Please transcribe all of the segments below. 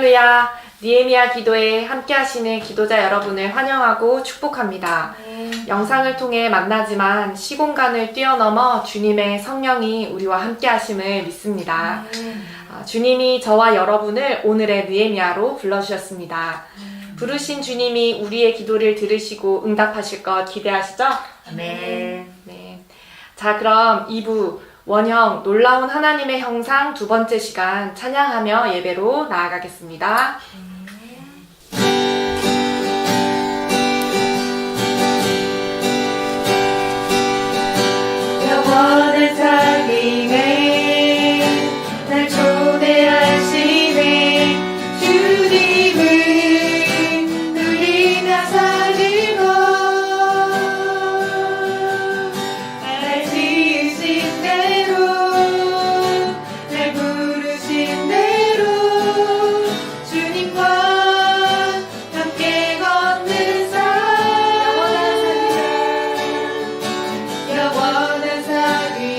할렐루야, 니에미야 기도에 함께 하시는 기도자 여러분을 환영하고 축복합니다. 영상을 통해 만나지만 시공간을 뛰어넘어 주님의 성령이 우리와 함께 하심을 믿습니다. 주님이 저와 여러분을 오늘의 느헤미야로 불러주셨습니다. 부르신 주님이 우리의 기도를 들으시고 응답하실 것 기대하시죠? 아멘. 네. 자, 그럼 2부 원형 놀라운 하나님의 형상 두 번째 시간 찬양하며 예배로 나아가겠습니다. 영원한 살림에 날 초대하시네. 주님을 누리며 살고 날 지으신 대로 날 부르신 대로 주님과 함께 걷는 삶. 영원한 살림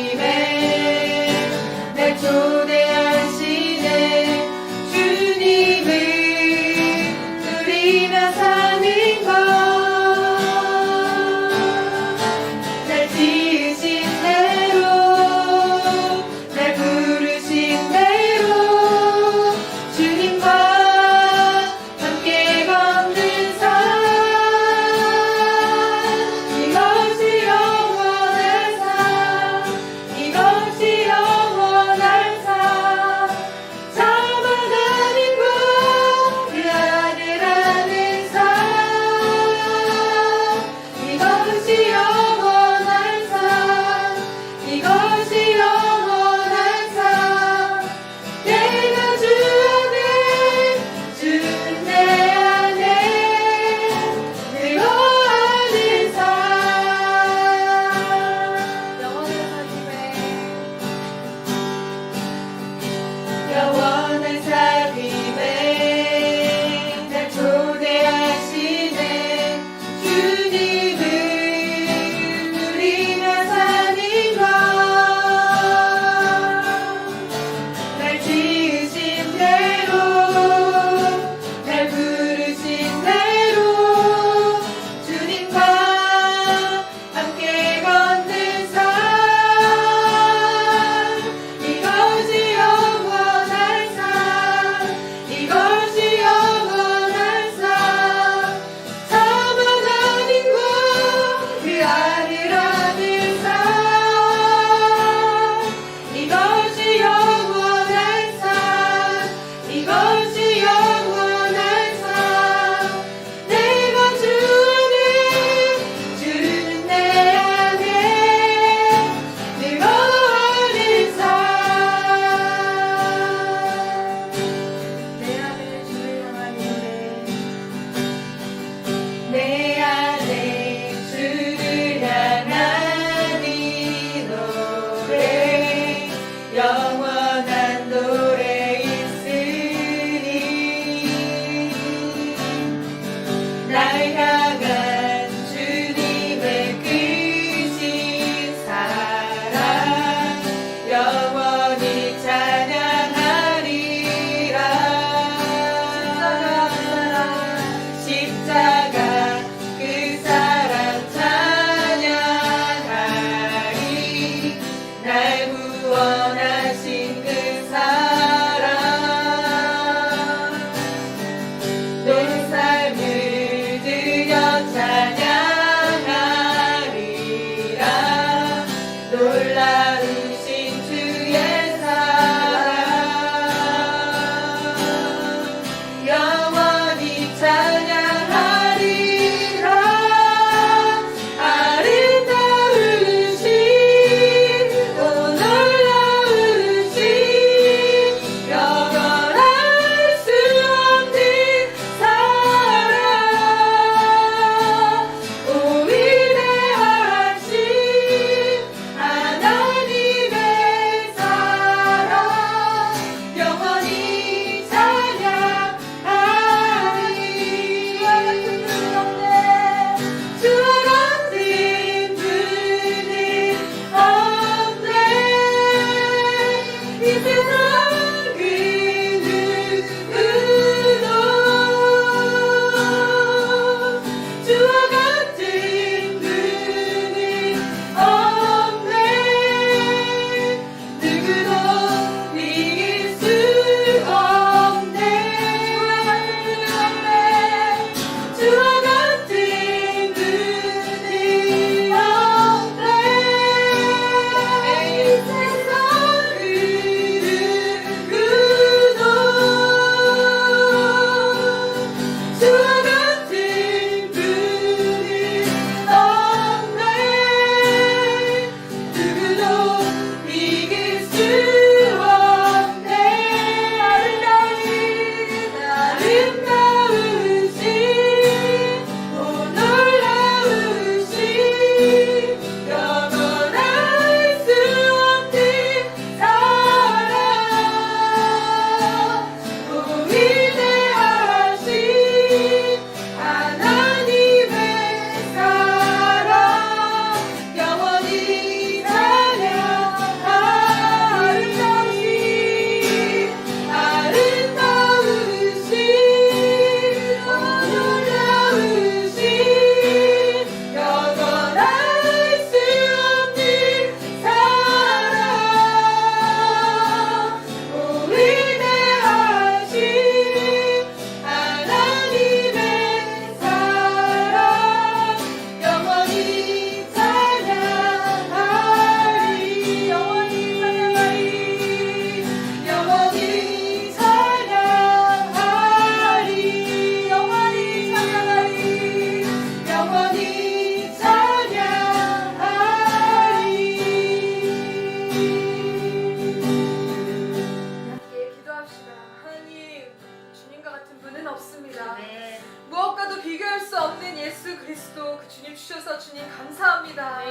감사합니다. 네. 무엇과도 비교할 수 없는 예수 그리스도 그 주님 주셔서 주님 감사합니다.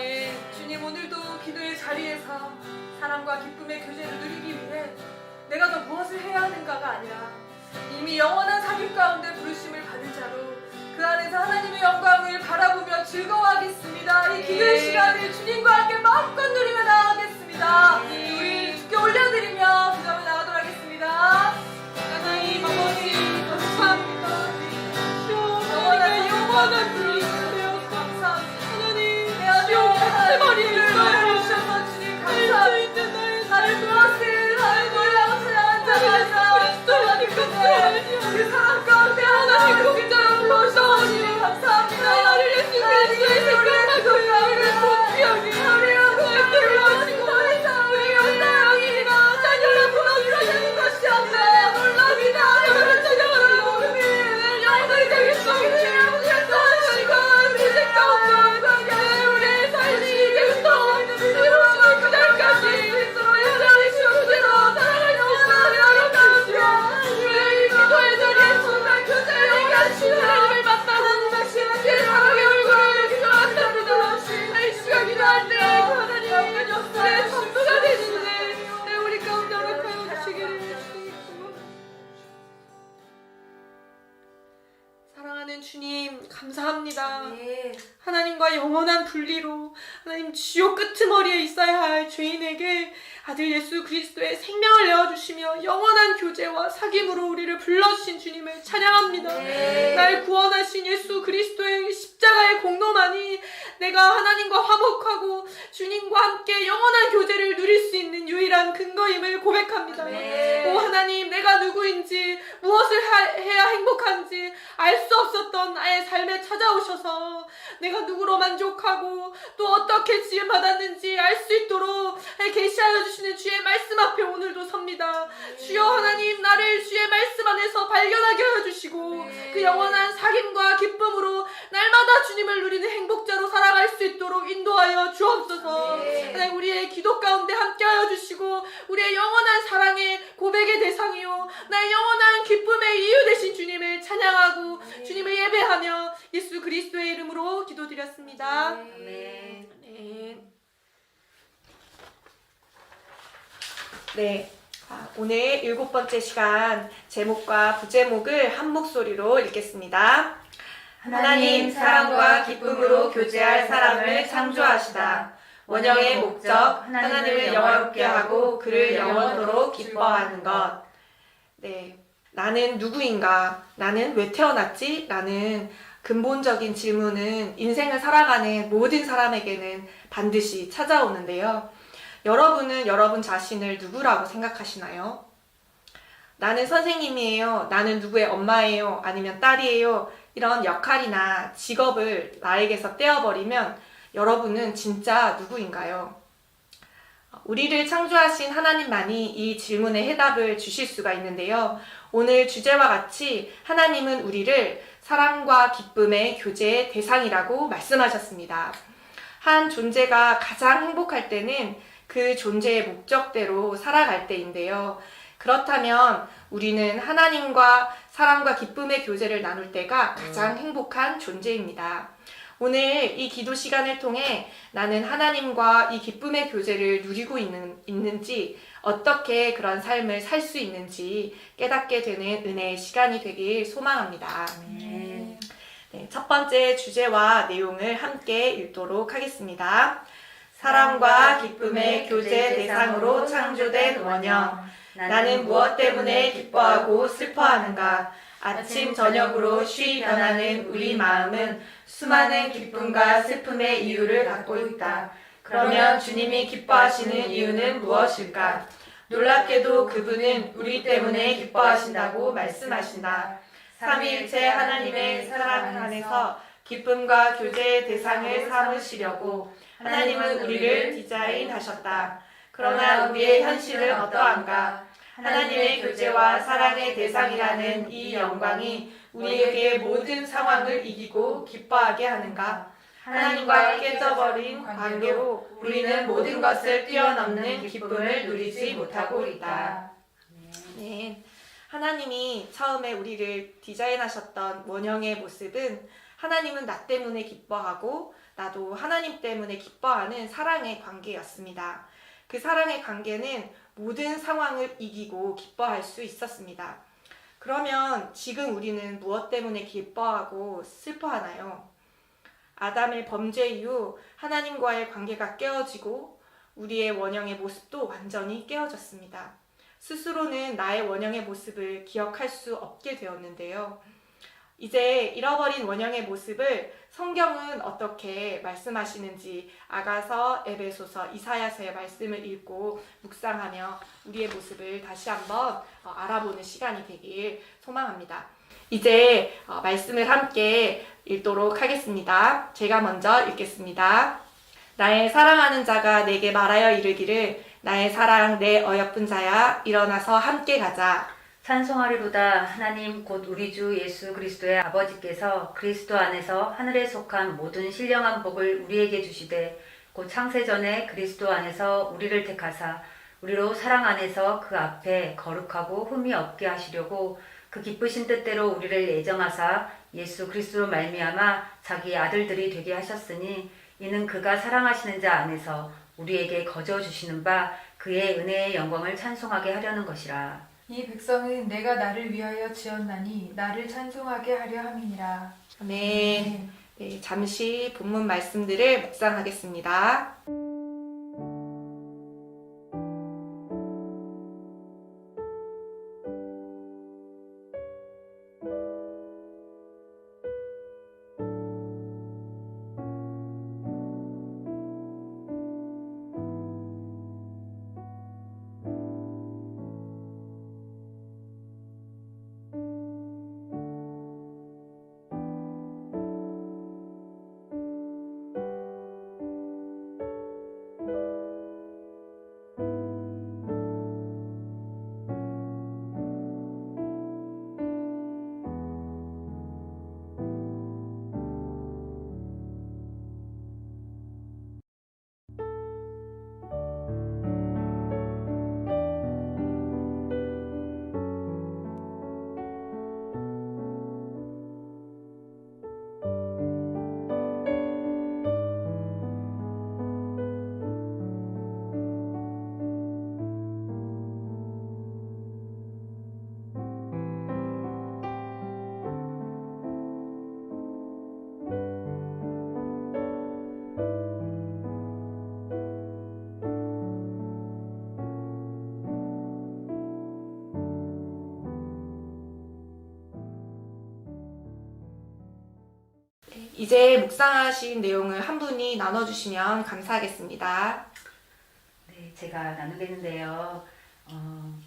주님 오늘도 기도의 자리에서 사랑과 기쁨의 교제를 누리기 위해 내가 더 무엇을 해야 하는가가 아니라 이미 영원한 사귐 가운데 부르심을 받은 자로 그 안에서 하나님의 영광을 바라보며 즐거워하겠습니다. 이 기도의 시간을 주님과 함께 마음껏 누리며 나아가겠습니다. 우리 주께 올려드리며 기도하며 나가도록 하겠습니다. 하나님 아버지 감사합니다. 영원한 분이시여 감사합니다. 하나님 내 아들 하나님을 주셔서 주님 감사합니다. 나를 무엇을 나를 놀라고 찬양한 자가 아니라 그 사랑 가운데 하나님 공짜로 불러주셔서 주님 감사합니다. 나를 예수 그리스도의 생명과 교회를 복귀하게 하리라. 그때 불러주시고 우리 사랑이나 자녀를 불러주시는 것이 없네. 놀랍니다. 여러분 찬양하는 모금이 영원히 되겠습니다. 우리의 삶이 이제부터 새로운 그날까지 하나님의 시험대로 살아갈 수 있는 여러분 우리의 기도의 자리에 정말 교제를 얘기하시는 하나님을 만나고 주의 사랑의 얼굴을 기도한답니다. 이 시간 기도할 때 하나님 내 전부가 되시네 우리 가운데 허락하여 주시기를 주시겠고 사랑하는 주님 감사합니다. 하나님과 영원한 분리로 하나님 지옥 끄트머리에 있어야 할 죄인에게 아들 예수 그리스도의 생명을 내어주시며 영원한 교제와 사귐으로 우리를 불러주신 주님을 찬양합니다. 날 구원하신 예수 그리스도의 십자가의 공로만이 내가 하나님과 화목하고 주님과 함께 영원한 교제를 누릴 수 있는 유일한 근거임을 고백합니다. 오 하나님 내가 누구인지 무엇을 해야 행복한지 알 수 없었던 나의 삶에 찾아오셔서 내가 누구로 만족하고 또 어떻게 지음받았는지 알 수 있도록 계시하여 주시는 주의 말씀 앞에 오늘도 섭니다. 주여 하나님 나를 주의 말씀 안에서 발견하게 하여 주시고 그 영원한 사귐과 기쁨으로 날마다 주님을 누리는 행복자로 살아갈 수 있도록 인도하여 주옵소서. 하나님 우리의 기도 가운데 함께하여 주시고 우리의 영원한 사랑의 고백의 대상이요 나의 영원한 기쁨의 이유 되신 주님을 찬양하고 주님을 예배하며 예수 그리스도의 이름으로 기도드렸습니다. 아멘. 네. 오늘 7번째 시간 제목과 부제목을 한 목소리로 읽겠습니다. 하나님 사랑과 기쁨으로 교제할 사람을 창조하시다. 원형의 목적 하나님을 영화롭게 하고 그를 영원토록 기뻐하는 것. 네. 나는 누구인가? 나는 왜 태어났지? 라는 근본적인 질문은 인생을 살아가는 모든 사람에게는 반드시 찾아오는데요. 여러분은 여러분 자신을 누구라고 생각하시나요? 나는 선생님이에요. 나는 누구의 엄마예요. 아니면 딸이에요. 이런 역할이나 직업을 나에게서 떼어버리면 여러분은 진짜 누구인가요? 우리를 창조하신 하나님만이 이 질문의 해답을 주실 수가 있는데요. 오늘 주제와 같이 하나님은 우리를 사랑과 기쁨의 교제의 대상이라고 말씀하셨습니다. 한 존재가 가장 행복할 때는 그 존재의 목적대로 살아갈 때인데요. 그렇다면 우리는 하나님과 사랑과 기쁨의 교제를 나눌 때가 가장 행복한 존재입니다. 오늘 이 기도 시간을 통해 나는 하나님과 이 기쁨의 교제를 누리고 있는지 어떻게 그런 삶을 살 수 있는지 깨닫게 되는 은혜의 시간이 되길 소망합니다. 네, 첫 번째 주제와 내용을 함께 읽도록 하겠습니다. 사랑과 기쁨의 교제 대상으로 창조된 원형. 나는 무엇 때문에 기뻐하고 슬퍼하는가? 아침 저녁으로 쉬이 변하는 우리 마음은 수많은 기쁨과 슬픔의 이유를 갖고 있다. 그러면 주님이 기뻐하시는 이유는 무엇일까? 놀랍게도 그분은 우리 때문에 기뻐하신다고 말씀하신다. 삼위일체 하나님의 사랑 안에서 기쁨과 교제의 대상을 삼으시려고 하나님은 우리를 디자인하셨다. 그러나 우리의 현실은 어떠한가? 하나님의 교제와 사랑의 대상이라는 이 영광이 우리에게 모든 상황을 이기고 기뻐하게 하는가? 하나님과 깨져버린 관계로 우리는 모든 것을 뛰어넘는 기쁨을 누리지 못하고 있다. 네. 하나님이 처음에 우리를 디자인하셨던 원형의 모습은 하나님은 나 때문에 기뻐하고 나도 하나님 때문에 기뻐하는 사랑의 관계였습니다. 그 사랑의 관계는 모든 상황을 이기고 기뻐할 수 있었습니다. 그러면 지금 우리는 무엇 때문에 기뻐하고 슬퍼하나요? 아담의 범죄 이후 하나님과의 관계가 깨어지고 우리의 원형의 모습도 완전히 깨어졌습니다. 스스로는 나의 원형의 모습을 기억할 수 없게 되었는데요. 이제 잃어버린 원형의 모습을 성경은 어떻게 말씀하시는지 아가서, 에베소서, 이사야서의 말씀을 읽고 묵상하며 우리의 모습을 다시 한번 알아보는 시간이 되길 소망합니다. 이제 말씀을 함께 읽도록 하겠습니다. 제가 먼저 읽겠습니다. 나의 사랑하는 자가 내게 말하여 이르기를 나의 사랑 내 어여쁜 자야 일어나서 함께 가자. 찬송하리로다. 하나님 곧 우리 주 예수 그리스도의 아버지께서 그리스도 안에서 하늘에 속한 모든 신령한 복을 우리에게 주시되 곧 창세전에 그리스도 안에서 우리를 택하사 우리로 사랑 안에서 그 앞에 거룩하고 흠이 없게 하시려고 그 기쁘신 뜻대로 우리를 예정하사 예수 그리스도로 말미암아 자기 아들들이 되게 하셨으니 이는 그가 사랑하시는 자 안에서 우리에게 거저 주시는 바 그의 은혜의 영광을 찬송하게 하려는 것이라. 이 백성은 내가 나를 위하여 지었나니 나를 찬송하게 하려 함이니라. 아멘. 네, 잠시 본문 말씀들을 묵상하겠습니다. 이제 묵상하신 내용을 한 분이 나눠주시면 감사하겠습니다. 네, 제가 나누겠는데요.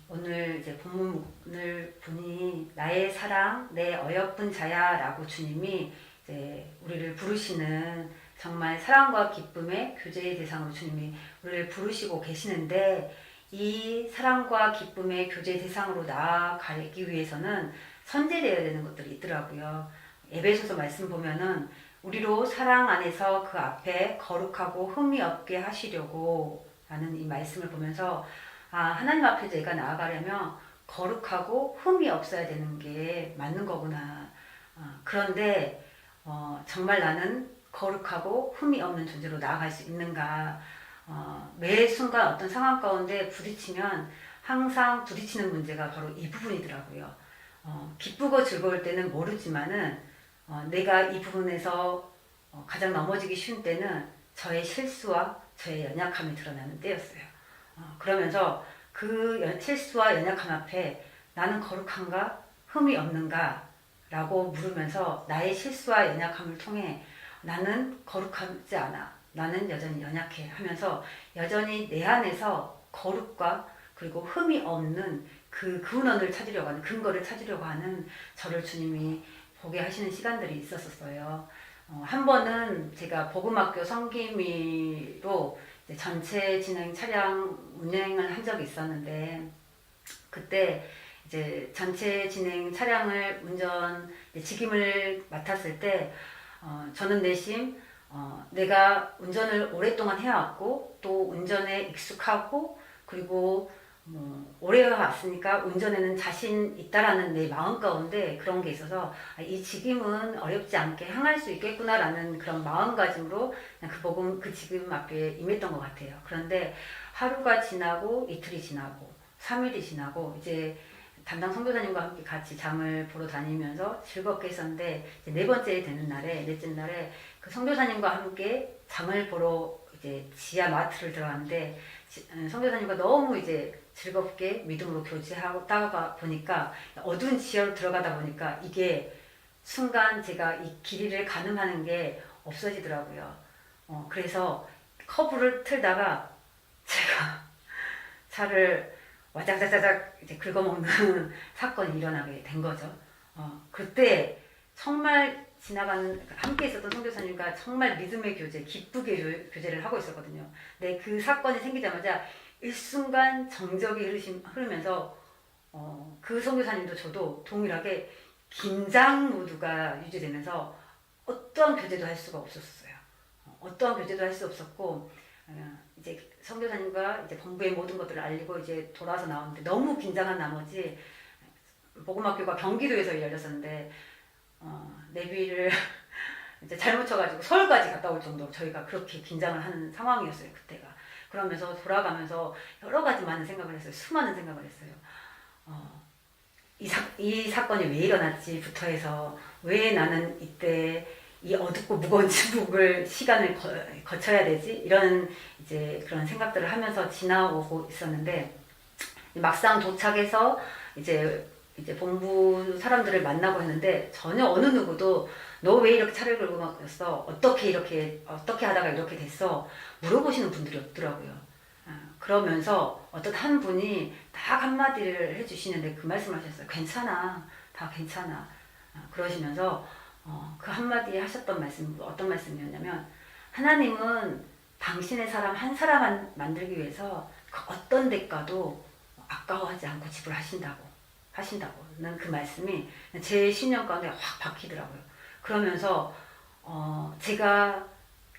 오늘 이제 본문을 보니 나의 사랑 내 어여쁜 자야라고 주님이 이제 우리를 부르시는 정말 사랑과 기쁨의 교제의 대상으로 주님이 우리를 부르시고 계시는데 이 사랑과 기쁨의 교제의 대상으로 나아가기 위해서는 선제되어야 되는 것들이 있더라고요. 에베소서 말씀 보면은 우리로 사랑 안에서 그 앞에 거룩하고 흠이 없게 하시려고 라는 이 말씀을 보면서 하나님 앞에 제가 나아가려면 거룩하고 흠이 없어야 되는 게 맞는 거구나. 그런데 정말 나는 거룩하고 흠이 없는 존재로 나아갈 수 있는가. 매 순간 어떤 상황 가운데 부딪히면 항상 부딪히는 문제가 바로 이 부분이더라고요. 기쁘고 즐거울 때는 모르지만은 내가 이 부분에서 가장 넘어지기 쉬운 때는 저의 실수와 저의 연약함이 드러나는 때였어요. 그러면서 그 실수와 연약함 앞에 나는 거룩한가? 흠이 없는가? 라고 물으면서 나의 실수와 연약함을 통해 나는 거룩하지 않아. 나는 여전히 연약해 하면서 여전히 내 안에서 거룩과 그리고 흠이 없는 그 근원을 찾으려고 하는 근거를 찾으려고 하는 저를 주님이 보게 하시는 시간들이 있었어요. 한 번은 제가 복음학교 성김이로 전체 진행 차량 운행을 한 적이 있었는데 그때 이제 전체 진행 차량을 직임을 맡았을 때 저는 내심 내가 운전을 오랫동안 해왔고 또 운전에 익숙하고 그리고 뭐 올해가 왔으니까 운전에는 자신 있다라는 내 마음 가운데 그런 게 있어서 이 직임은 어렵지 않게 행할 수 있겠구나라는 그런 마음가짐으로 그냥 그 복음 그 직임 앞에 임했던 것 같아요. 그런데 하루가 지나고 이틀이 지나고 3일이 지나고 이제 담당 선교사님과 함께 같이 장을 보러 다니면서 즐겁게 했었는데 이제 네 번째 되는 날에 넷째 날에 그 선교사님과 함께 장을 보러 이제 지하 마트를 들어갔는데 선교사님과 너무 이제 즐겁게 믿음으로 교제하고 따가 보니까 어두운 지하로 들어가다 보니까 이게 순간 제가 이 길이를 가늠하는 게 없어지더라고요. 그래서 커브를 틀다가 제가 차를 와작자작작 이제 긁어먹는 사건이 일어나게 된 거죠. 그때 정말 지나가는 함께 있었던 선교사님과 정말 믿음의 교제, 기쁘게 교제를 하고 있었거든요. 근데 그 사건이 생기자마자 일순간 정적이 흐르면서 그 선교사님도 저도 동일하게 긴장 모드가 유지되면서 어떠한 교제도 할 수가 없었어요. 어떠한 교제도 할 수 없었고 이제 선교사님과 이제 본부의 모든 것들을 알리고 이제 돌아서 나오는데 너무 긴장한 나머지 복음학교가 경기도에서 열렸었는데 내비를 이제 잘못 쳐가지고 서울까지 갔다 올 정도로 저희가 그렇게 긴장을 하는 상황이었어요 그때가. 그러면서 돌아가면서 여러 가지 많은 생각을 했어요. 수많은 생각을 했어요. 이 사건이 왜 일어났지부터 해서 왜 나는 이때 이 어둡고 무거운 지옥을 시간을 거쳐야 되지? 이런 이제 그런 생각들을 하면서 지나오고 있었는데 막상 도착해서 이제 본부 사람들을 만나고 했는데 전혀 어느 누구도 너 왜 이렇게 차를 끌고 갔어? 어떻게 하다가 이렇게 됐어? 물어보시는 분들이 없더라고요. 그러면서 어떤 한 분이 딱 한마디를 해주시는데 그 말씀을 하셨어요. 괜찮아. 다 괜찮아. 그러시면서 그 한마디 하셨던 말씀, 어떤 말씀이었냐면 하나님은 당신의 사람 한 사람 만들기 위해서 그 어떤 대가도 아까워하지 않고 지불하신다고 하신다고는 그 말씀이 제 신념 가운데 확 박히더라고요. 그러면서 제가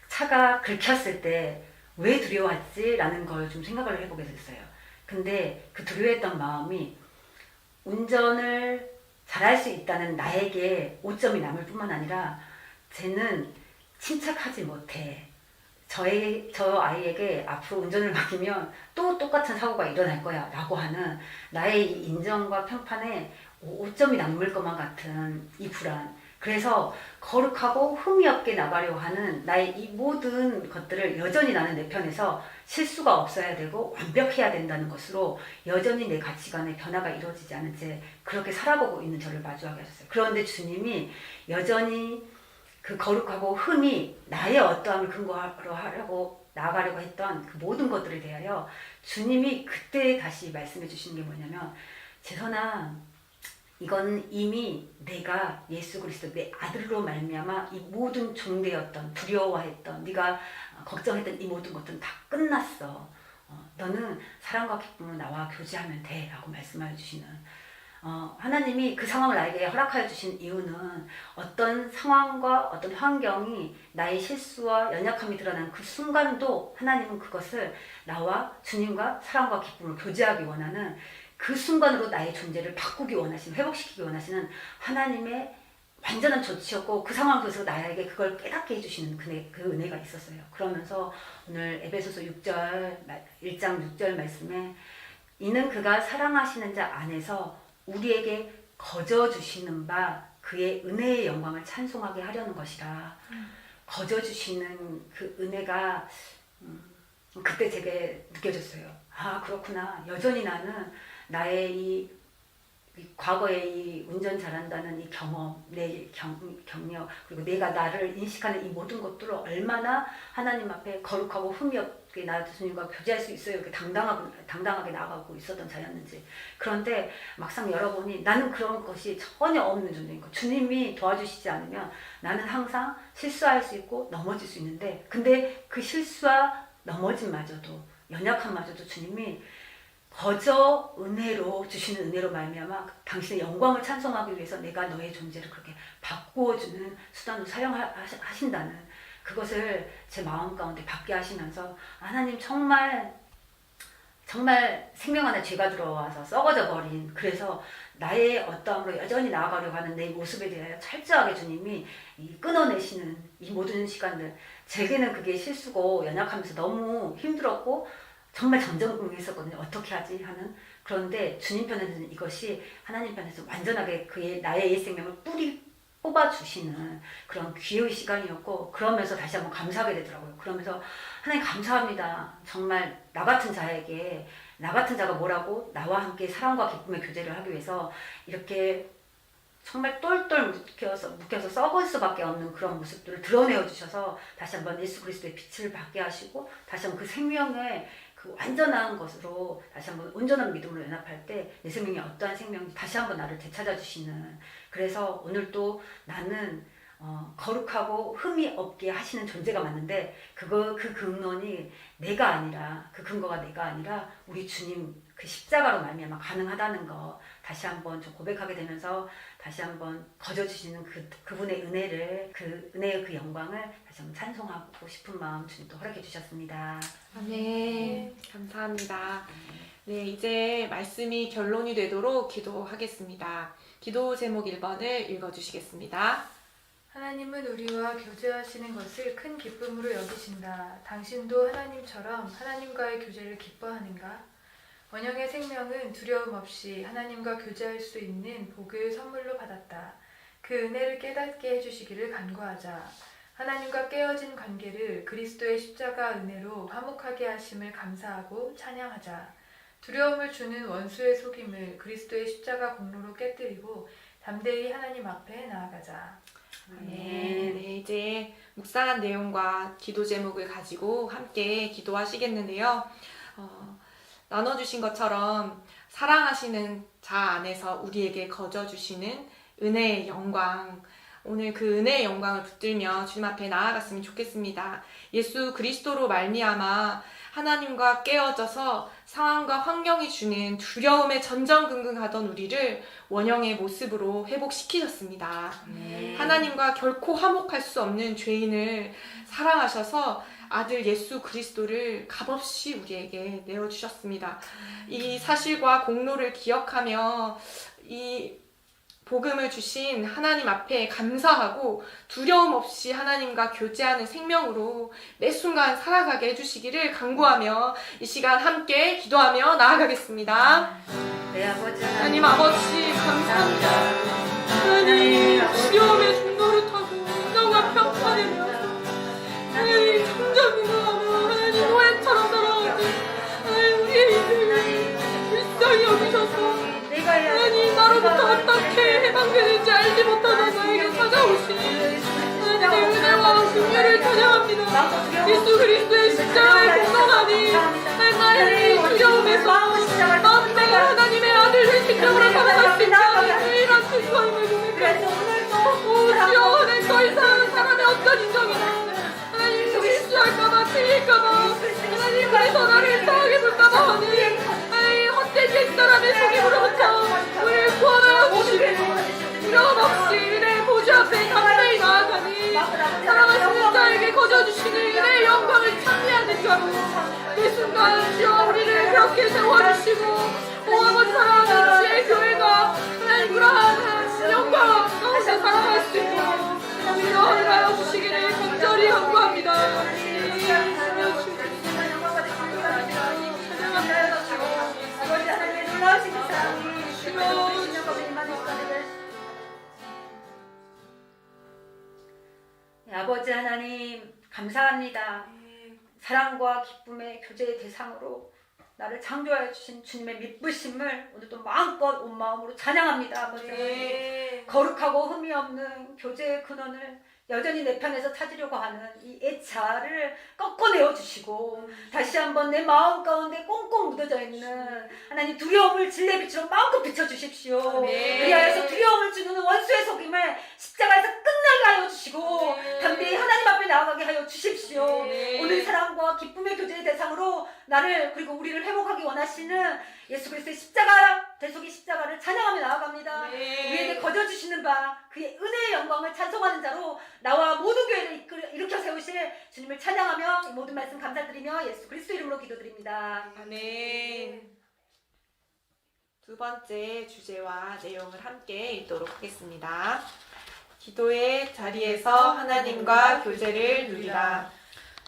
차가 긁혔을 때 왜 두려워했지? 라는 걸 좀 생각을 해보게 됐어요. 근데 그 두려워했던 마음이 운전을 잘할 수 있다는 나에게 오점이 남을 뿐만 아니라 쟤는 침착하지 못해. 저 아이에게 앞으로 운전을 맡기면 또 똑같은 사고가 일어날 거야 라고 하는 나의 이 인정과 평판에 오점이 남을 것만 같은 이 불안. 그래서 거룩하고 흠이 없게 나가려 하는 나의 이 모든 것들을 여전히 나는 내 편에서 실수가 없어야 되고 완벽해야 된다는 것으로 여전히 내 가치관의 변화가 이루어지지 않은 채 그렇게 살아보고 있는 저를 마주하게 하셨어요. 그런데 주님이 여전히 그 거룩하고 흠이 나의 어떠함을 근거로 하려고 나아가려고 했던 그 모든 것들에 대하여 주님이 그때 다시 말씀해 주시는 게 뭐냐면 재선아 이건 이미 내가 예수 그리스도 내 아들로 말미암아 이 모든 종되었던 두려워했던 네가 걱정했던 이 모든 것들은 다 끝났어. 너는 사랑과 기쁨으로 나와 교제하면 돼 라고 말씀해 주시는 하나님이 그 상황을 나에게 허락하여 주신 이유는 어떤 상황과 어떤 환경이 나의 실수와 연약함이 드러나는 그 순간도 하나님은 그것을 나와 주님과 사랑과 기쁨을 교제하기 원하는 그 순간으로 나의 존재를 바꾸기 원하시는, 회복시키기 원하시는 하나님의 완전한 조치였고 그 상황 속에서 나에게 그걸 깨닫게 해주시는 그 은혜가 있었어요. 그러면서 오늘 에베소서 1장 6절 말씀에 이는 그가 사랑하시는 자 안에서 우리에게 거저주시는 바 그의 은혜의 영광을 찬송하게 하려는 것이라. 거저주시는 그 은혜가 그때 제게 느껴졌어요. 아 그렇구나. 여전히 나는 나의 이 과거의 이 운전 잘한다는 이 경험, 내 경력, 그리고 내가 나를 인식하는 이 모든 것들을 얼마나 하나님 앞에 거룩하고 흠이 없게 나 주님과 교제할 수 있어요. 이렇게 당당하게 나아가고 있었던 자였는지. 그런데 막상 열어보니 나는 그런 것이 전혀 없는 존재인 거. 주님이 도와주시지 않으면 나는 항상 실수할 수 있고 넘어질 수 있는데, 근데 그 실수와 넘어짐마저도 연약함마저도 주님이 거저 은혜로 주시는 은혜로 말미암아 당신의 영광을 찬송하기 위해서 내가 너의 존재를 그렇게 바꾸어주는 수단으로 사용하신다는 그것을 제 마음 가운데 받게 하시면서 하나님 정말 정말 생명 안에 죄가 들어와서 썩어져 버린, 그래서 나의 어떠함으로 여전히 나아가려고 하는 내 모습에 대하여 철저하게 주님이 끊어내시는 이 모든 시간들, 제게는 그게 실수고 연약하면서 너무 힘들었고 정말 정전궁했었거든요. 어떻게 하지 하는. 그런데 주님 편에서는 이것이 하나님 편에서 완전하게 나의 옛 생명을 뽑아주시는 그런 귀의 시간이었고, 그러면서 다시 한번 감사하게 되더라고요. 그러면서 하나님 감사합니다. 정말 나 같은 자에게, 나 같은 자가 뭐라고 나와 함께 사랑과 기쁨의 교제를 하기 위해서 이렇게 정말 똘똘 묶여서 썩을 수밖에 없는 그런 모습들을 드러내어 주셔서 다시 한번 예수 그리스도의 빛을 받게 하시고, 다시 한번 그 생명의 그 완전한 것으로 다시 한번 온전한 믿음으로 연합할 때 내 생명이 어떠한 생명인지 다시 한번 나를 되찾아 주시는, 그래서 오늘 또 나는 거룩하고 흠이 없게 하시는 존재가 맞는데, 그 근원이 내가 아니라, 그 근거가 내가 아니라 우리 주님 그 십자가로 말미암아 가능하다는 거 다시 한번 좀 고백하게 되면서, 다시 한번 거저주시는 그분의 은혜를, 그 은혜의 그 영광을 다시 한번 찬송하고 싶은 마음 주님도 허락해 주셨습니다. 아멘. 감사합니다. 네, 이제 말씀이 결론이 되도록 기도하겠습니다. 기도 제목 1번을 읽어주시겠습니다. 하나님은 우리와 교제하시는 것을 큰 기쁨으로 여기신다. 당신도 하나님처럼 하나님과의 교제를 기뻐하는가? 원형의 생명은 두려움 없이 하나님과 교제할 수 있는 복을 선물로 받았다. 그 은혜를 깨닫게 해주시기를 간구하자. 하나님과 깨어진 관계를 그리스도의 십자가 은혜로 화목하게 하심을 감사하고 찬양하자. 두려움을 주는 원수의 속임을 그리스도의 십자가 공로로 깨뜨리고 담대히 하나님 앞에 나아가자. 네, 이제 묵상한 내용과 기도 제목을 가지고 함께 기도하시겠는데요. 나눠주신 것처럼 사랑하시는 자 안에서 우리에게 거저주시는 은혜의 영광, 오늘 그 은혜의 영광을 붙들며 주님 앞에 나아갔으면 좋겠습니다. 예수 그리스도로 말미암아 하나님과 깨어져서 상황과 환경이 주는 두려움에 전전긍긍하던 우리를 원형의 모습으로 회복시키셨습니다. 하나님과 결코 화목할 수 없는 죄인을 사랑하셔서 아들 예수 그리스도를 값없이 우리에게 내어주셨습니다. 이 사실과 공로를 기억하며 이 복음을 주신 하나님 앞에 감사하고 두려움 없이 하나님과 교제하는 생명으로 매 순간 살아가게 해주시기를 간구하며 이 시간 함께 기도하며 나아가겠습니다. 내 아버지 하나님 아버지 감사합니다. 하나님 두려움의 중노를 타고 인정과 평판에 매어서 하나님 천정긍긍하며 하나님 노예처럼 살아가는 하나님 우리의 인생을 불쌍히 여기셔서 하나님 나로부터 어떻게 해방되는지 알지 못하는 나에게 찾아오시니 하나님의 은혜와 긍휼을 찬양합니다. 예수 그리스도의 십자가의 공로하니 나의 두려움에서 마음대로 하나님의 아들의 생명으로 살아갈 수 있는 유일한 특권임을 고백합니다. 오 주여, 하나님 더 이상 사람의 어떤 인정이나 하나님 실수할까봐 틀릴까봐 하나님 그래서 나를 상하게 볼까봐 하는 하나님 헛된 옛사람의 속임으로부터 우리를 구원하여 주시고 두려움 없이 은혜의 보좌 앞에 담대히 나아가니 사랑하시는 자에게 거저주시는 은혜의 영광을 찬미하는 자로 이 순간 주여 우리를 그렇게 세워주시고 오 아버지 사랑하는 주의 교회가 하나님 그러한 영광 가운데 살아갈 수 있도록 우리를 허락하여 주시기를 간절히 간구합니다. 아버지 하나님 감사합니다. 사랑과 기쁨의 교제의 대상으로 나를 창조하여 주신 주님의 믿부심을 오늘도 마음껏 온 마음으로 찬양합니다. 아버지 하나님 거룩하고 흠이 없는 교제의 근원을 여전히 내 편에서 찾으려고 하는 이 애자를 꺾어내어 주시고 다시 한번 내 마음 가운데 꽁꽁 묻어져 있는 하나님 두려움을 진리빛으로 마음껏 비춰주십시오. 그리하여서 두려움을 주는 원수의 속임을 십자가에서 끝나게 하여 주시고 담대히 하나님 앞에 나아가게 하여 주십시오. 오늘 사랑과 기쁨의 교제의 대상으로 나를 그리고 우리를 회복하기 원하시는 예수 그리스도의 십자가 대속의 십자가를 찬양하며 나아갑니다. 네. 우리에게 거저주시는 바 그의 은혜의 영광을 찬송하는 자로 나와 모든 교회를 일으켜 세우실 주님을 찬양하며 이 모든 말씀 감사드리며 예수 그리스도 이름으로 기도드립니다. 아멘. 두 번째 주제와 내용을 함께 읽도록 하겠습니다. 기도의 자리에서 하나님과 교제를 누리라.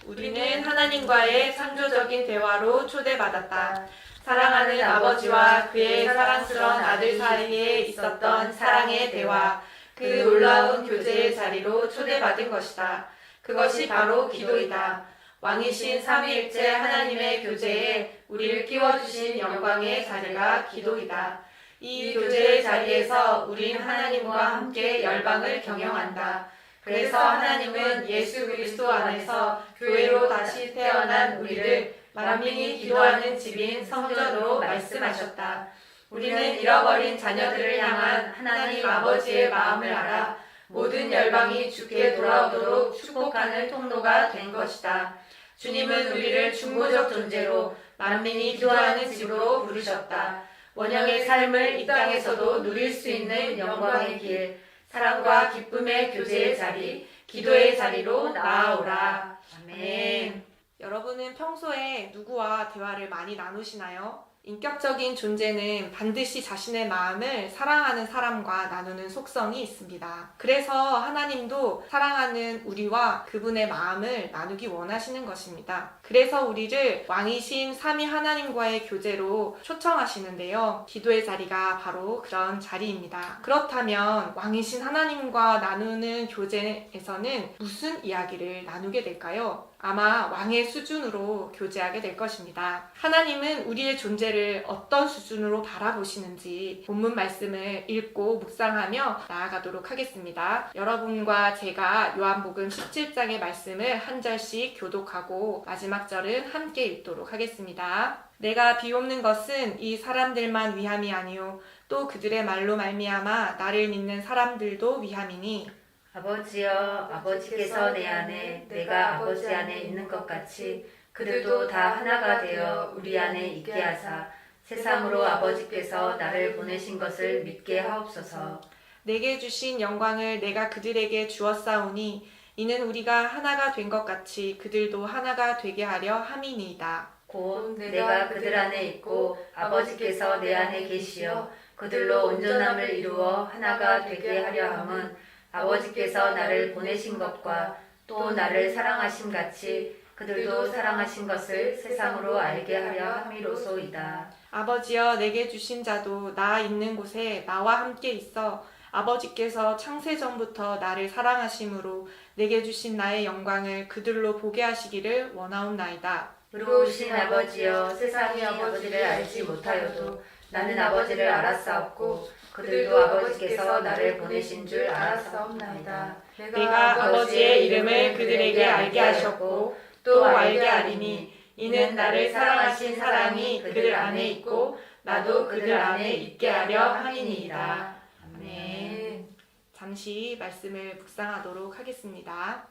우리는 하나님과의 창조적인 대화로 초대받았다. 사랑하는 아버지와 그의 사랑스러운 아들 사이에 있었던 사랑의 대화, 그 놀라운 교제의 자리로 초대받은 것이다. 그것이 바로 기도이다. 왕이신 삼위일체 하나님의 교제에 우리를 끼워주신 영광의 자리가 기도이다. 이 교제의 자리에서 우린 하나님과 함께 열방을 경영한다. 그래서 하나님은 예수 그리스도 안에서 교회로 다시 태어난 우리를 만민이 기도하는 집인 성전으로 말씀하셨다. 우리는 잃어버린 자녀들을 향한 하나님 아버지의 마음을 알아 모든 열방이 주께 돌아오도록 축복하는 통로가 된 것이다. 주님은 우리를 중보적 존재로 만민이 기도하는 집으로 부르셨다. 원형의 삶을 이 땅에서도 누릴 수 있는 영광의 길, 사랑과 기쁨의 교제의 자리, 기도의 자리로 나아오라. 아멘. 여러분은 평소에 누구와 대화를 많이 나누시나요? 인격적인 존재는 반드시 자신의 마음을 사랑하는 사람과 나누는 속성이 있습니다. 그래서 하나님도 사랑하는 우리와 그분의 마음을 나누기 원하시는 것입니다. 그래서 우리를 왕이신 삼위 하나님과의 교제로 초청하시는데요. 기도의 자리가 바로 그런 자리입니다. 그렇다면 왕이신 하나님과 나누는 교제에서는 무슨 이야기를 나누게 될까요? 아마 왕의 수준으로 교제하게 될 것입니다. 하나님은 우리의 존재를 어떤 수준으로 바라보시는지 본문 말씀을 읽고 묵상하며 나아가도록 하겠습니다. 여러분과 제가 요한복음 17장의 말씀을 한 절씩 교독하고 마지막 절은 함께 읽도록 하겠습니다. 내가 비옵는 것은 이 사람들만 위함이 아니요 또 그들의 말로 말미암아 나를 믿는 사람들도 위함이니 아버지여, 아버지께서 내 안에, 내가 아버지 안에 있는 것 같이 그들도 다 하나가 되어 우리 안에 있게 하사 세상으로 아버지께서 나를 보내신 것을 믿게 하옵소서. 내게 주신 영광을 내가 그들에게 주었사오니 이는 우리가 하나가 된 것 같이 그들도 하나가 되게 하려 함이니이다. 곧 내가 그들 안에 있고 아버지께서 내 안에 계시어 그들로 온전함을 이루어 하나가 되게 하려 함은 아버지께서 나를 보내신 것과 또 나를 사랑하심 같이 그들도 사랑하신 것을 세상으로 알게 하려 함이로소이다. 아버지여 내게 주신 자도 나 있는 곳에 나와 함께 있어 아버지께서 창세전부터 나를 사랑하심으로 내게 주신 나의 영광을 그들로 보게 하시기를 원하옵나이다. 의로우신 아버지여, 세상이 아버지를 알지 못하여도 나는 아버지를 알았사옵고 그들도 아버지께서 나를 보내신 줄 알았사옵나이다. 내가 아버지의 이름을 그들에게 알게 하셨고 또 알게 하리니 이는 나를 사랑하신 사랑이 그들 안에 있고 나도 그들 안에 있게 하려 함이니이다. 아멘. 잠시 말씀을 묵상하도록 하겠습니다.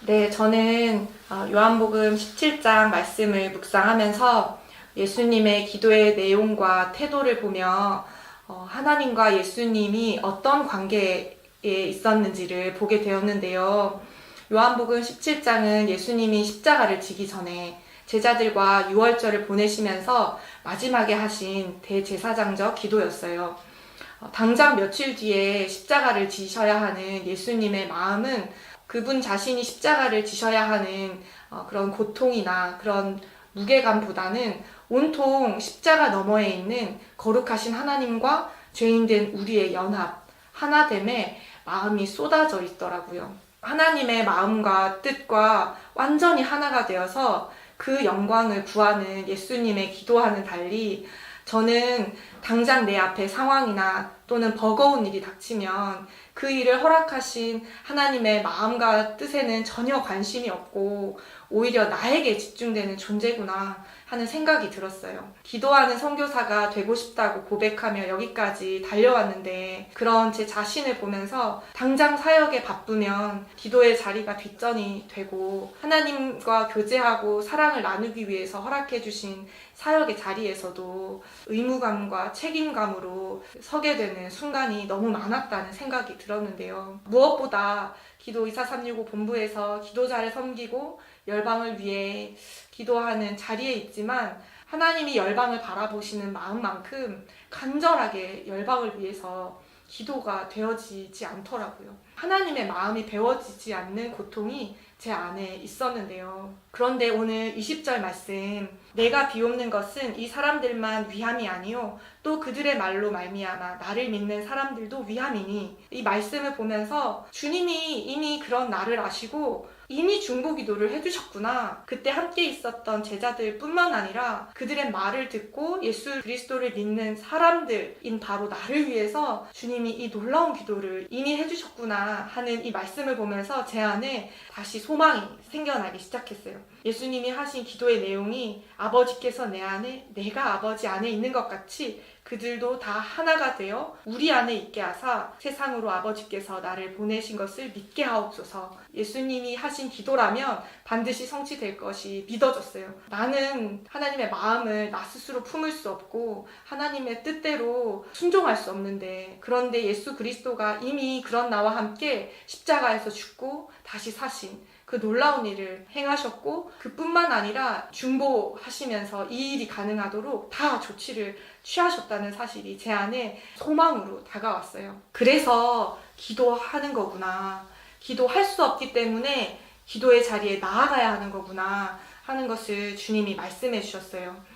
네, 저는 요한복음 17장 말씀을 묵상하면서 예수님의 기도의 내용과 태도를 보며 하나님과 예수님이 어떤 관계에 있었는지를 보게 되었는데요. 요한복음 17장은 예수님이 십자가를 지기 전에 제자들과 유월절을 보내시면서 마지막에 하신 대제사장적 기도였어요. 당장 며칠 뒤에 십자가를 지셔야 하는 예수님의 마음은 그분 자신이 십자가를 지셔야 하는 그런 고통이나 그런 무게감보다는 온통 십자가 너머에 있는 거룩하신 하나님과 죄인된 우리의 연합, 하나됨에 마음이 쏟아져 있더라고요. 하나님의 마음과 뜻과 완전히 하나가 되어서 그 영광을 구하는 예수님의 기도와는 달리 저는 당장 내 앞에 상황이나 또는 버거운 일이 닥치면 그 일을 허락하신 하나님의 마음과 뜻에는 전혀 관심이 없고 오히려 나에게 집중되는 존재구나 하는 생각이 들었어요. 기도하는 선교사가 되고 싶다고 고백하며 여기까지 달려왔는데 그런 제 자신을 보면서 당장 사역에 바쁘면 기도의 자리가 뒷전이 되고 하나님과 교제하고 사랑을 나누기 위해서 허락해 주신 사역의 자리에서도 의무감과 책임감으로 서게 되는 순간이 너무 많았다는 생각이 들었는데요. 무엇보다 기도 24365 본부에서 기도자를 섬기고 열방을 위해 기도하는 자리에 있지만 하나님이 열방을 바라보시는 마음만큼 간절하게 열방을 위해서 기도가 되어지지 않더라고요. 하나님의 마음이 배워지지 않는 고통이 제 안에 있었는데요. 그런데 오늘 20절 말씀, 내가 비옵는 것은 이 사람들만 위함이 아니요 또 그들의 말로 말미암아 나를 믿는 사람들도 위함이니, 이 말씀을 보면서 주님이 이미 그런 나를 아시고 이미 중보기도를 해주셨구나. 그때 함께 있었던 제자들 뿐만 아니라 그들의 말을 듣고 예수 그리스도를 믿는 사람들인 바로 나를 위해서 주님이 이 놀라운 기도를 이미 해주셨구나 하는 이 말씀을 보면서 제 안에 다시 소망이 생겨나기 시작했어요. 예수님이 하신 기도의 내용이 아버지께서 내 안에, 내가 아버지 안에 있는 것 같이 그들도 다 하나가 되어 우리 안에 있게 하사 세상으로 아버지께서 나를 보내신 것을 믿게 하옵소서. 예수님이 하신 기도라면 반드시 성취될 것이 믿어졌어요. 나는 하나님의 마음을 나 스스로 품을 수 없고 하나님의 뜻대로 순종할 수 없는데, 그런데 예수 그리스도가 이미 그런 나와 함께 십자가에서 죽고 다시 사신 그 놀라운 일을 행하셨고, 그뿐만 아니라 중보하시면서 이 일이 가능하도록 다 조치를 취하셨다는 사실이 제 안에 소망으로 다가왔어요. 그래서 기도하는 거구나, 기도할 수 없기 때문에 기도의 자리에 나아가야 하는 거구나 하는 것을 주님이 말씀해 주셨어요.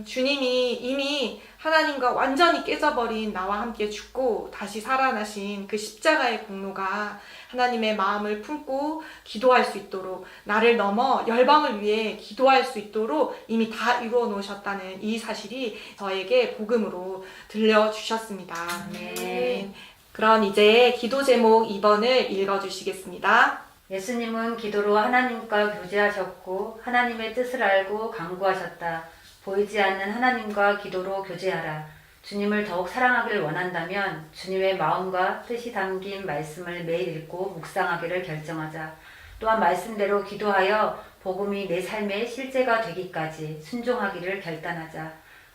주님이 이미 하나님과 완전히 깨져버린 나와 함께 죽고 다시 살아나신 그 십자가의 공로가 하나님의 마음을 품고 기도할 수 있도록, 나를 넘어 열방을 위해 기도할 수 있도록 이미 다 이루어 놓으셨다는 이 사실이 저에게 복음으로 들려주셨습니다. 네. 그럼 이제 기도 제목 2번을 읽어주시겠습니다. 예수님은 기도로 하나님과 교제하셨고 하나님의 뜻을 알고 간구하셨다. 보이지 않는 하나님과 기도로 교제하라. 주님을 더욱 사랑하기를 원한다면 주님의 마음과 뜻이 담긴 말씀을 매일 읽고 묵상하기를 결정하자. 또한 말씀대로 기도하여 복음이 내 삶의 실제가 되기까지 순종하기를 결단하자.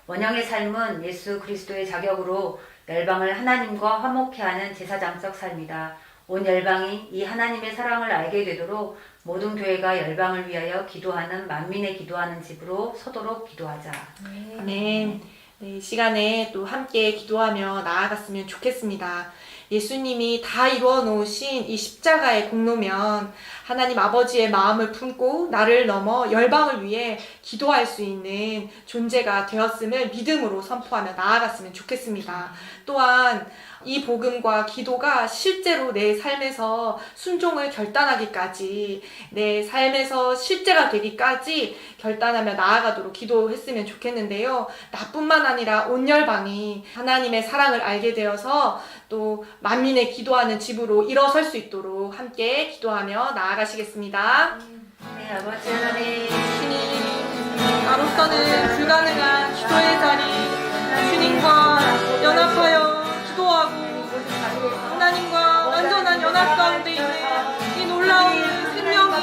원형의 삶은 예수 그리스도의 자격으로 열방을 하나님과 화목케 하는 제사장적 삶이다. 온 열방이 이 하나님의 사랑을 알게 되도록 모든 교회가 열방을 위하여 기도하는 만민의 기도하는 집으로 서도록 기도하자. 아멘. 네, 이 시간에 또 함께 기도하며 나아갔으면 좋겠습니다. 예수님이 다 이루어 놓으신 이 십자가의 공로면 하나님 아버지의 마음을 품고 나를 넘어 열방을 위해 기도할 수 있는 존재가 되었음을 믿음으로 선포하며 나아갔으면 좋겠습니다. 또한 이 복음과 기도가 실제로 내 삶에서 순종을 결단하기까지, 내 삶에서 실제가 되기까지 결단하며 나아가도록 기도했으면 좋겠는데요. 나뿐만 아니라 온 열방이 하나님의 사랑을 알게 되어서 또 만민의 기도하는 집으로 일어설 수 있도록 함께 기도하며 나아가시겠습니다. 네, 아버지 하나님, 주님, 나로서는 불가능한 기도의 자리, 주님과 연합하여 기도하고 하나님과 완전한 연합 가운데 있는 이 놀라운 생명이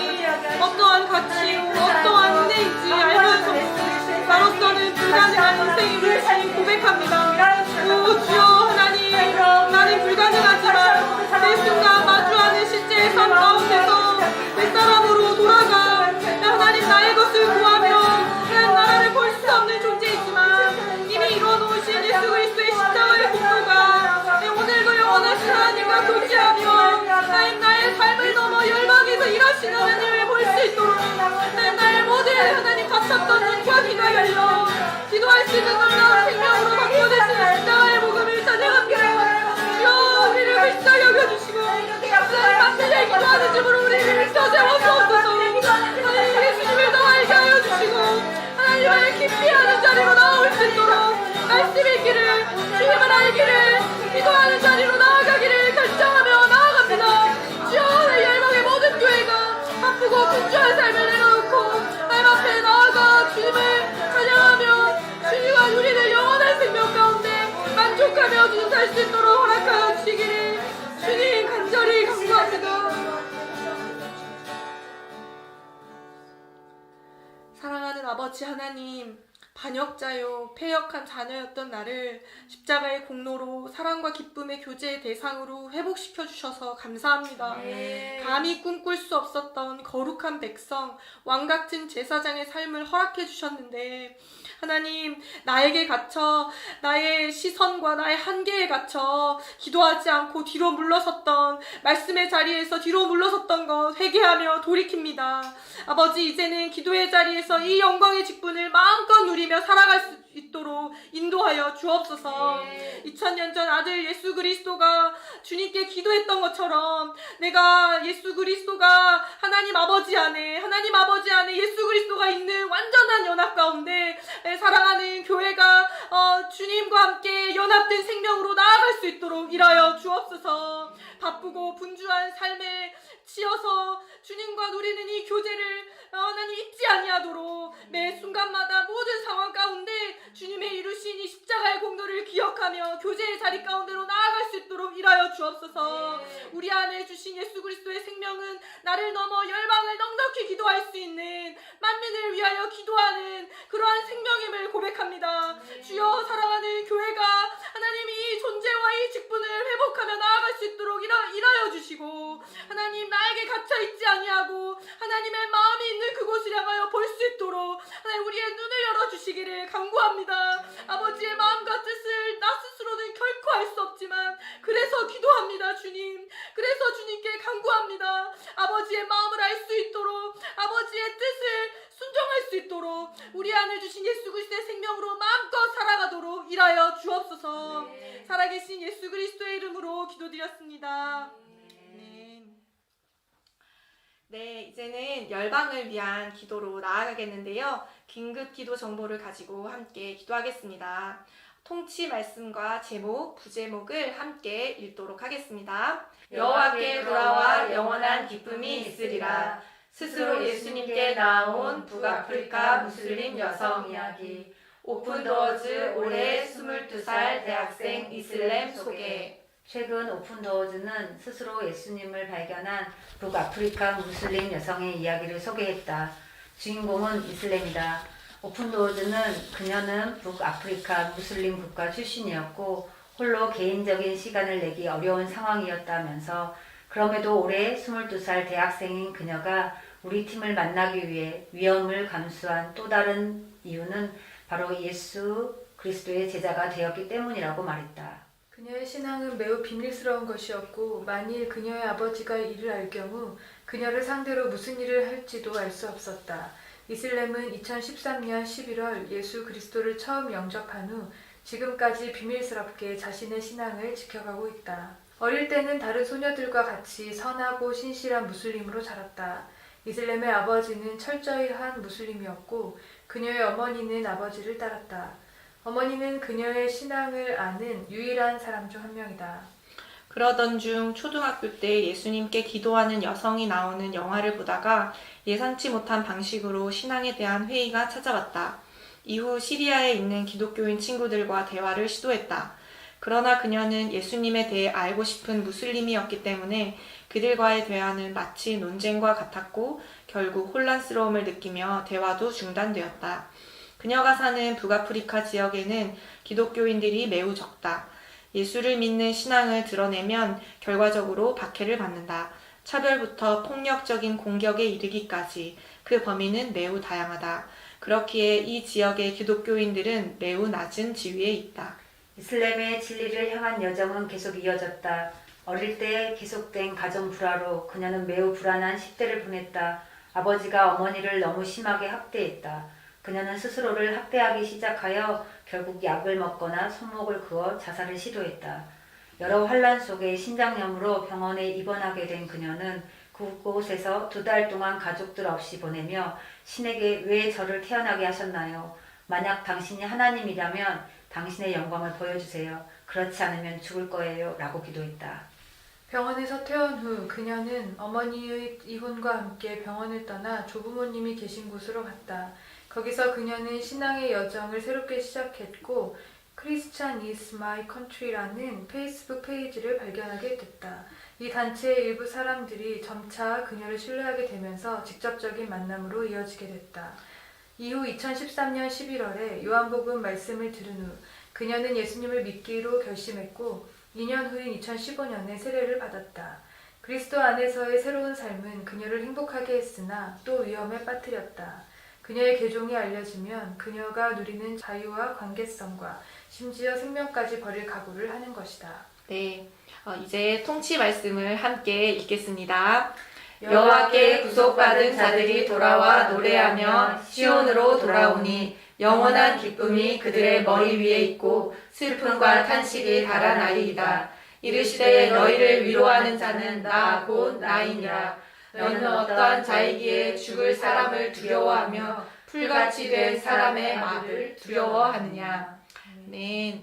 영원한 생명 가운데 만족하며 주 살 수 있도록 허락하여 주시기를 주님 간절히 간구합니다. 사랑하는 아버지 하나님, 반역자요 패역한 자녀였던 나를 십자가의 공로로 사랑과 기쁨의 교제의 대상으로 회복시켜 주셔서 감사합니다. 감히 꿈꿀 수 없었던 거룩한 백성, 왕같은 제사장의 삶을 허락해 주셨는데 하나님, 나에게 갇혀 나의 시선과 나의 한계에 갇혀 기도하지 않고 뒤로 물러섰던, 말씀의 자리에서 뒤로 물러섰던 것 회개하며 돌이킵니다. 아버지, 이제는 기도의 자리에서 이 영광의 직분을 마음껏 누리며 살아갈 수 있도록 인도하여 주옵소서. 2000년 전 아들 예수 그리스도가 주님께 기도했던 것처럼 내가 예수 그리스도가 하나님 아버지 안에 예수 그리스도가 있는 완전한 연합 가운데 사랑하는 교회가 주님과 함께 연합된 생명으로 나아갈 수 있도록 일하여 주옵소서. 바쁘고 분주한 삶에 치여서 주님과 누리는 이 교제를 하나님 잊지 아니하도록 매 순간마다 모든 상황 가운데 주님의 이루신 이 십자가의 공로를 기억하며 교제의 자리 가운데로 나아갈 수 있도록 일하여 주옵소서. 우리 안에 주신 예수 그리스도의 생명은 나를 넘어 열방을 넉넉히 기도할 수 있는, 만민을 위하여 기도하는 그러한 생명임을 고백합니다. 주여, 사랑하는 교회가 하나님이 이 존재와 이 직분을 회복하며 나아갈 수 있도록 일하여 주시고, 하나님 나에게 갇혀 있지 아니하고 하나님의 마음이 있는 그곳을 향하여 볼 수 있도록 하나님 우리의 눈을 열어주시기를 간구합니다. 아버지의 마음과 뜻을 나 스스로는 결코 알 수 없지만 그래서 기도합니다. 주님, 그래서 주님께 간구합니다. 아버지의 마음을 알 수 있도록, 아버지의 뜻을 순종할 수 있도록 우리 안에 주신 예수 그리스도의 생명으로 마음껏 살아가도록 일하여 주옵소서. 살아계신 예수 그리스도의 이름으로 기도드렸습니다. 네, 이제는 열방을 위한 기도로 나아가겠는데요. 긴급 기도 정보를 가지고 함께 기도하겠습니다. 통치 말씀과 제목, 부제목을 함께 읽도록 하겠습니다. 여호와께 돌아와 영원한 기쁨이 있으리라. 스스로 예수님께 나아온 북아프리카 무슬림 여성 이야기. 오픈도어즈 올해 22살 대학생 이슬렘 소개. 최근 오픈도어즈는 스스로 예수님을 발견한 북아프리카 무슬림 여성의 이야기를 소개했다. 주인공은 이슬렘이다. 오픈도어즈는 그녀는 북아프리카 무슬림 국가 출신이었고 홀로 개인적인 시간을 내기 어려운 상황이었다면서, 그럼에도 올해 22살 대학생인 그녀가 우리 팀을 만나기 위해 위험을 감수한 또 다른 이유는 바로 예수 그리스도의 제자가 되었기 때문이라고 말했다. 그녀의 신앙은 매우 비밀스러운 것이었고, 만일 그녀의 아버지가 이를 알 경우 그녀를 상대로 무슨 일을 할지도 알 수 없었다. 이슬렘은 2013년 11월 예수 그리스도를 처음 영접한 후 지금까지 비밀스럽게 자신의 신앙을 지켜가고 있다. 어릴 때는 다른 소녀들과 같이 선하고 신실한 무슬림으로 자랐다. 이슬렘의 아버지는 철저히 한 무슬림이었고 그녀의 어머니는 아버지를 따랐다. 어머니는 그녀의 신앙을 아는 유일한 사람 중 한 명이다. 그러던 중 초등학교 때 예수님께 기도하는 여성이 나오는 영화를 보다가 예상치 못한 방식으로 신앙에 대한 회의가 찾아왔다. 이후 시리아에 있는 기독교인 친구들과 대화를 시도했다. 그러나 그녀는 예수님에 대해 알고 싶은 무슬림이었기 때문에 그들과의 대화는 마치 논쟁과 같았고 결국 혼란스러움을 느끼며 대화도 중단되었다. 그녀가 사는 북아프리카 지역에는 기독교인들이 매우 적다. 예수를 믿는 신앙을 드러내면 결과적으로 박해를 받는다. 차별부터 폭력적인 공격에 이르기까지 그 범위는 매우 다양하다. 그렇기에 이 지역의 기독교인들은 매우 낮은 지위에 있다. 이슬람의 진리를 향한 여정은 계속 이어졌다. 어릴 때 계속된 가정 불화로 그녀는 매우 불안한 10대를 보냈다. 아버지가 어머니를 너무 심하게 학대했다. 그녀는 스스로를 학대하기 시작하여 결국 약을 먹거나 손목을 그어 자살을 시도했다. 여러 환란 속에 신장염으로 병원에 입원하게 된 그녀는 그곳에서 2달 동안 가족들 없이 보내며 신에게 왜 저를 태어나게 하셨나요? 만약 당신이 하나님이라면 당신의 영광을 보여주세요. 그렇지 않으면 죽을 거예요. 라고 기도했다. 병원에서 퇴원 후 그녀는 어머니의 이혼과 함께 병원을 떠나 조부모님이 계신 곳으로 갔다. 거기서 그녀는 신앙의 여정을 새롭게 시작했고 Christian is my country라는 페이스북 페이지를 발견하게 됐다. 이 단체의 일부 사람들이 점차 그녀를 신뢰하게 되면서 직접적인 만남으로 이어지게 됐다. 이후 2013년 11월에 요한복음 말씀을 들은 후 그녀는 예수님을 믿기로 결심했고 2년 후인 2015년에 세례를 받았다. 그리스도 안에서의 새로운 삶은 그녀를 행복하게 했으나 또 위험에 빠뜨렸다. 그녀의 개종이 알려지면 그녀가 누리는 자유와 관계성과 심지어 생명까지 버릴 각오를 하는 것이다. 네, 이제 통치 말씀을 함께 읽겠습니다. 여호와께 구속받은 자들이 돌아와 노래하며 시온으로 돌아오니 영원한 기쁨이 그들의 머리 위에 있고 슬픔과 탄식이 달아나리이다. 이르시되 너희를 위로하는 자는 나 곧 나이니라. 너희는 어떠한 자이기에 죽을 사람을 두려워하며 풀같이 된 사람의 말을 두려워하느냐. 네,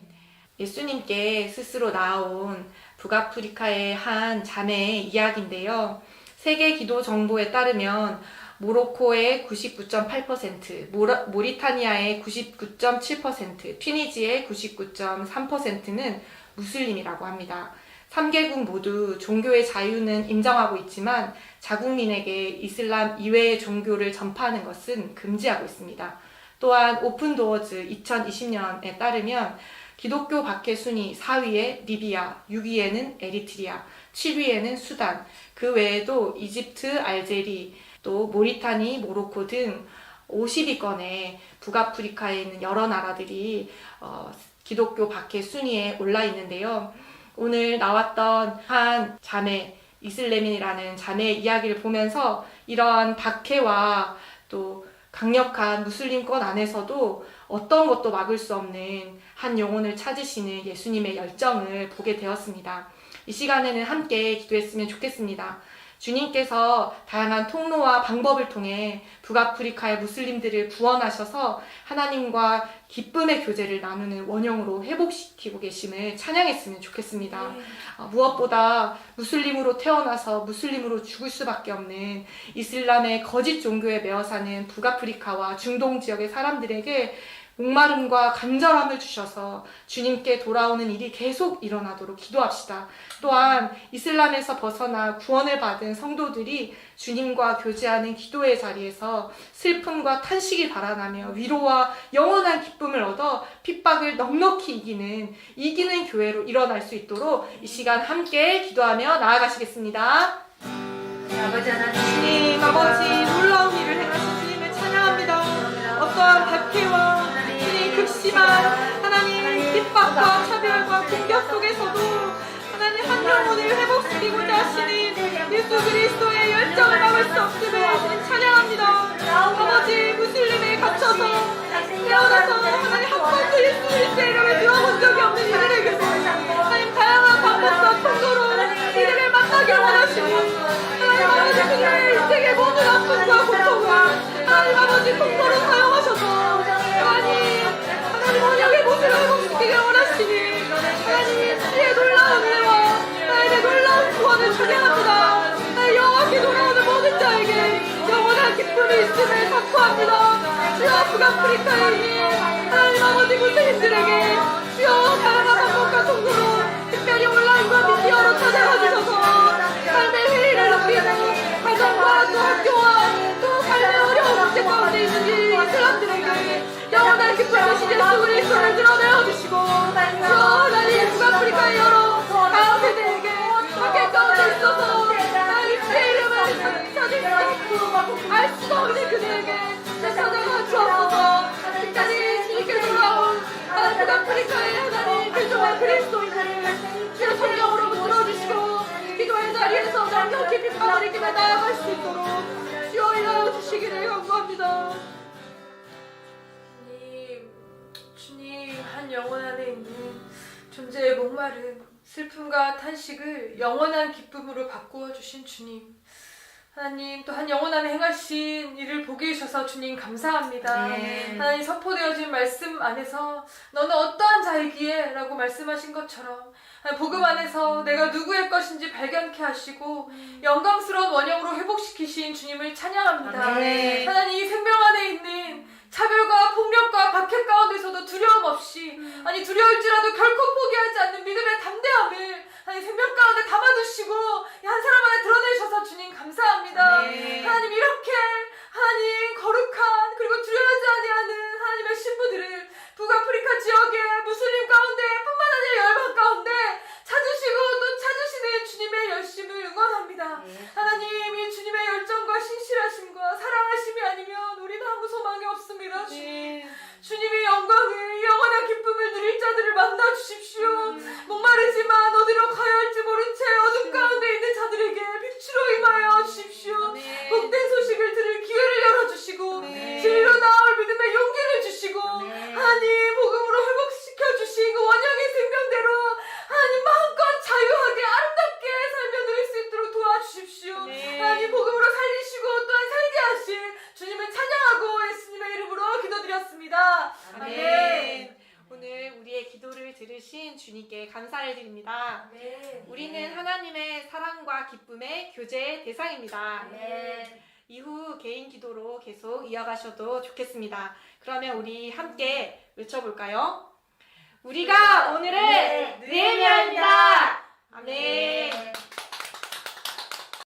예수님께 스스로 나온 북아프리카의 한 자매의 이야기인데요. 세계 기도 정보에 따르면 모로코의 99.8%, 모리타니아의 99.7%, 튀니지의 99.3%는 무슬림이라고 합니다. 3개국 모두 종교의 자유는 인정하고 있지만 자국민에게 이슬람 이외의 종교를 전파하는 것은 금지하고 있습니다. 또한 오픈도어즈 2020년에 따르면 기독교 박해 순위 4위에 리비아, 6위에는 에리트리아, 7위에는 수단, 그 외에도 이집트, 알제리, 또 모리타니, 모로코 등 50위권의 북아프리카에 있는 여러 나라들이 기독교 박해 순위에 올라 있는데요. 오늘 나왔던 한 자매, 이슬레민이라는 자매의 이야기를 보면서 이러한 박해와 또 강력한 무슬림권 안에서도 어떤 것도 막을 수 없는 한 영혼을 찾으시는 예수님의 열정을 보게 되었습니다. 이 시간에는 함께 기도했으면 좋겠습니다. 주님께서 다양한 통로와 방법을 통해 북아프리카의 무슬림들을 구원하셔서 하나님과 기쁨의 교제를 나누는 원형으로 회복시키고 계심을 찬양했으면 좋겠습니다. 무엇보다 무슬림으로 태어나서 무슬림으로 죽을 수밖에 없는 이슬람의 거짓 종교에 매어 사는 북아프리카와 중동 지역의 사람들에게 목마름과 간절함을 주셔서 주님께 돌아오는 일이 계속 일어나도록 기도합시다. 또한 이슬람에서 벗어나 구원을 받은 성도들이 주님과 교제하는 기도의 자리에서 슬픔과 탄식이 달아나며 위로와 영원한 기쁨을 얻어 핍박을 넉넉히 이기는 교회로 일어날 수 있도록 이 시간 함께 기도하며 나아가시겠습니다. 아버지 하나님, 주님 아버지 놀라운 일을 행하신 주님을 찬양합니다. 어떠한 박해와 주님 극심한 하나님 핍박과 차별과 공격 속에서도 하나님 한 영혼을 회복시키고자 하시는 예수 그리스도의 열정을 막을 수 없음을 주님 찬양합니다. 아버지 무슬림에 갇혀서 태어나서 하나님 한 번도 예수 그리스도의 이름을 들어본 적이 없는 이들에게도 하나님 다양한 방법과 통로로 이들을 만나게 원하시고 하나님 아버지 그들의 인생의 모든 아픔과 고통을 하나님 아버지 통로로 사용하셔서 하나님 원형의 모습을 회복시키길 원하시니 하나님 주의 놀라운 은혜와 하나님의 놀라운 구원을 찬양합니다. 하나님 여호와께 돌아오는 모든 자에게 영원한 기쁨이 있음을 선포합니다. 주여 북아프리카에 있는 하나님 아버지 무슬림들에게 주여 다양한 방법과 통로로 특별히 온라인과 미디어로 찾아가 주셔서 삶의 회의를 느끼고 가정과 또 학교와 또 삶의 어려운 문제 가운데 있는 이 사람들에게 영원한 기쁨의 신 예수 그리스도를 드러내어 주시고 주여 하나님 북아프리카의 여러 다음 세대에게 밖에 가운데 있어서 하나님 주의 이름을 찾을 수 없고 알 수가 없는 그들에게 찾아가 주옵소서. 끝까지 주님께 돌아온 하나님 북아프리카의 하나님 그리스도와 그리스도인들을 주의 성령으로 붙들어주시고 기도의 자리에서 넉넉히 핍박을 이기며 나아갈 수 있도록 주여 일하여 주시기를 간구합니다. 주님 한 영혼 안에 있는 존재의 목마름, 슬픔과 탄식을 영원한 기쁨으로 바꾸어 주신 주님, 하나님 또 한 영혼 안에 행하신 일을 보게 해주셔서 주님 감사합니다. 네. 하나님 선포되어진 말씀 안에서 너는 어떠한 자이기에? 라고 말씀하신 것처럼 복음 안에서 내가 누구의 것인지 발견케 하시고 영광스러운 원형으로 회복시키신 주님을 찬양합니다. 네. 하나님 이 생명 안에 있는 차별과 폭력과 박해 가운데서도 두려움 없이 아니 두려울지라도 결코 포기하지 않는 믿음의 담대함을 하나님 생명 가운데 담아두시고 한 사람 안에 드러내셔서 주님 감사합니다. 하나님 이렇게 하나님 거룩한 그리고 두려워하지 아니하는 하나님의 신부들을 북아프리카 지역의 무슬림 가운데 뿐만 아니라 열방 가운데 찾으시고 또 찾으시는 주님의 열심을 응원합니다. 하나님 이 주님의 열정과 신실하심과 사랑하심이 아니면 우리는 아무 소망이 없습니다. 주님의 영광을 영원한 기쁨을 누릴 자들을 만나 주십시오. 목마르지만 어디로 가야 할지 모른 채 어둠 가운데 있는 자들에게 빛으로 임하여 주십시오. 복된 소식을 들을 기회를 열어주시고 진리로 나올 믿음의 용기를 주시고 하나님 복음으로 회복시켜 주시고 원형의 생명대로 하나님 마음껏 자유하게 아름답게 살며 누릴 수 있도록 도와주십시오. 하나님 복음으로 살리시고 또한 살게 하신 주님을 찬양하고 예수님의 이름으로 기도드렸습니다. 아멘. 오늘 우리의 기도를 들으신 주님께 감사를 드립니다. 우리는 하나님의 사랑과 기쁨의 교제의 대상입니다. 이후 개인 기도로 계속 이어가셔도 좋겠습니다. 그러면 우리 함께 외쳐볼까요? 우리가 오늘을